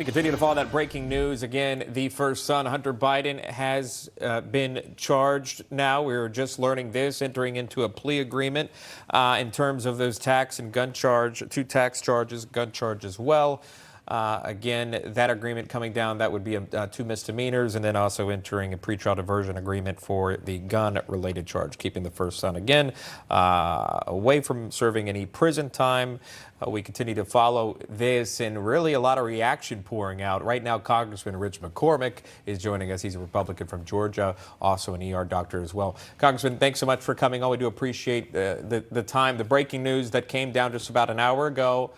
We continue to follow that breaking news. Again, the first son, Hunter Biden, has been charged now. We were just learning this, entering into a plea agreement in terms of those tax and gun charge, 2 tax charges, gun charge as well. Again, that agreement coming down, that would be 2 misdemeanors, and then also entering a pretrial diversion agreement for the gun-related charge, keeping the first son, again, away from serving any prison time. We continue to follow this, and really a lot of reaction pouring out. Right now, Congressman Rich McCormick is joining us. He's a Republican from Georgia, also an ER doctor as well. Congressman, thanks so much for coming on. We do appreciate the time, the breaking news that came down just about an hour ago.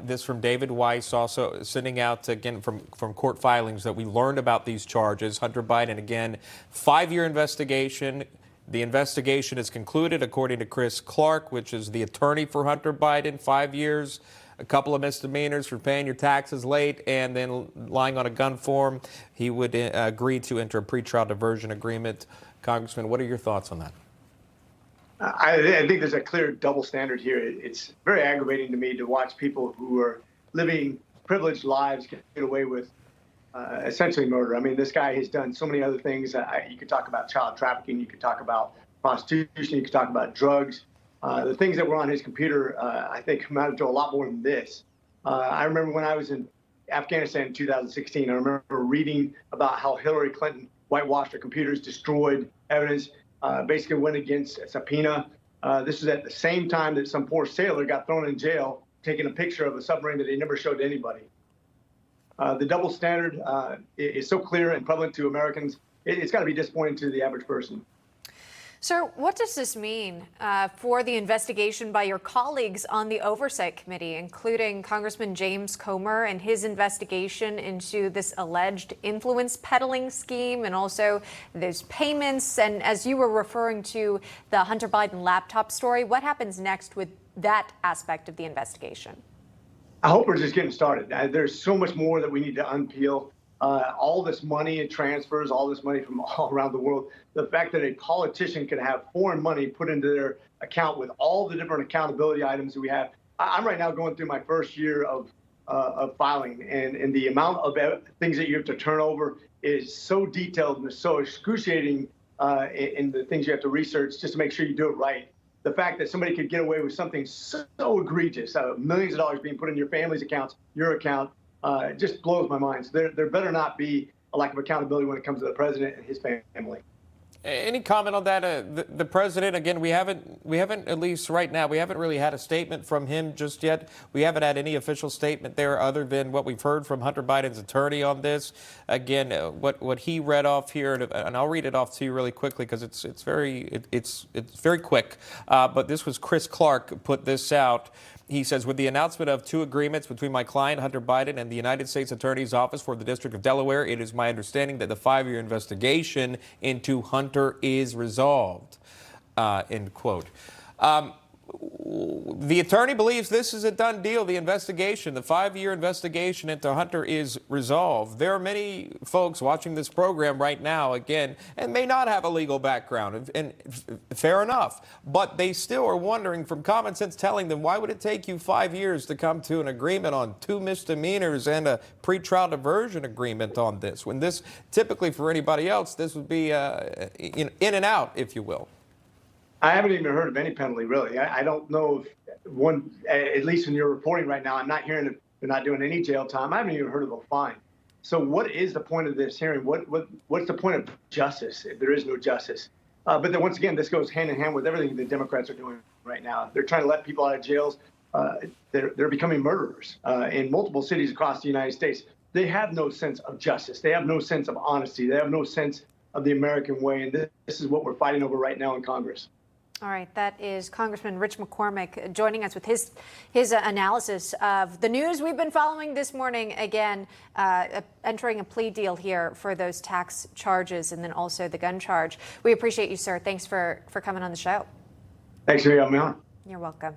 This from David Weiss, also sending out, again, from court filings that we learned about these charges. Hunter Biden, again, 5-year investigation. The investigation is concluded, according to Chris Clark, which is the attorney for Hunter Biden. 5 years, a couple of misdemeanors for paying your taxes late, and then lying on a gun form. He would agree to enter a pretrial diversion agreement. Congressman, what are your thoughts on that? I think there's a clear double standard here. It's very aggravating to me to watch people who are living privileged lives get away with essentially murder. I mean, this guy has done so many other things. You could talk about child trafficking. You could talk about prostitution. You could talk about drugs. The things that were on his computer, I think, amounted to a lot more than this. I remember when I was in Afghanistan in 2016, I remember reading about how Hillary Clinton whitewashed her computers, destroyed evidence, basically went against a subpoena. This was at the same time that some poor sailor got thrown in jail, taking a picture of a submarine that he never showed to anybody. The double standard is so clear and prevalent to Americans. It's got to be disappointing to the average person. Sir, what does this mean for the investigation by your colleagues on the Oversight Committee, including Congressman James Comer and his investigation into this alleged influence peddling scheme, and also those payments? And as you were referring to the Hunter Biden laptop story, what happens next with that aspect of the investigation? I hope we're just getting started. There's so much more that we need to unpeel. All this money and transfers, all this money from all around the world. The fact that a politician can have foreign money put into their account with all the different accountability items that we have. I'm right now going through my first year of filing, and the amount of things that you have to turn over is so detailed and so excruciating in the things you have to research just to make sure you do it right. The fact that somebody could get away with something so egregious, millions of dollars being put in your family's accounts, your account, it just blows my mind. So there better not be a lack of accountability when it comes to the president and his family. Any comment on that? The president, again, we haven't, at least right now, we haven't really had a statement from him just yet. We haven't had any official statement there other than what we've heard from Hunter Biden's attorney on this. Again, what he read off here, and I'll read it off to you really quickly because it's very quick. But this was Chris Clark put this out. He says, with the announcement of 2 agreements between my client, Hunter Biden, and the United States Attorney's Office for the District of Delaware, it is my understanding that the 5-year investigation into Hunter is resolved, end quote. The attorney believes this is a done deal. The investigation, the 5-year investigation into Hunter is resolved. There are many folks watching this program right now, again, and may not have a legal background, and fair enough, but they still are wondering, from common sense telling them, why would it take you 5 years to come to an agreement on 2 misdemeanors and a pretrial diversion agreement on this, when this, typically for anybody else, this would be in and out, if you will. I haven't even heard of any penalty, really. I don't know if one, at least in your reporting right now, I'm not hearing that they're not doing any jail time. I haven't even heard of a fine. So what is the point of this hearing? What's the point of justice if there is no justice? But then once again, this goes hand in hand with everything the Democrats are doing right now. They're trying to let people out of jails. They're becoming murderers in multiple cities across the United States. They have no sense of justice. They have no sense of honesty. They have no sense of the American way. And this is what we're fighting over right now in Congress. All right, that is Congressman Rich McCormick joining us with his analysis of the news we've been following this morning. Again, entering a plea deal here for those tax charges and then also the gun charge. We appreciate you, sir. Thanks for coming on the show. Thanks for having me on. You're welcome.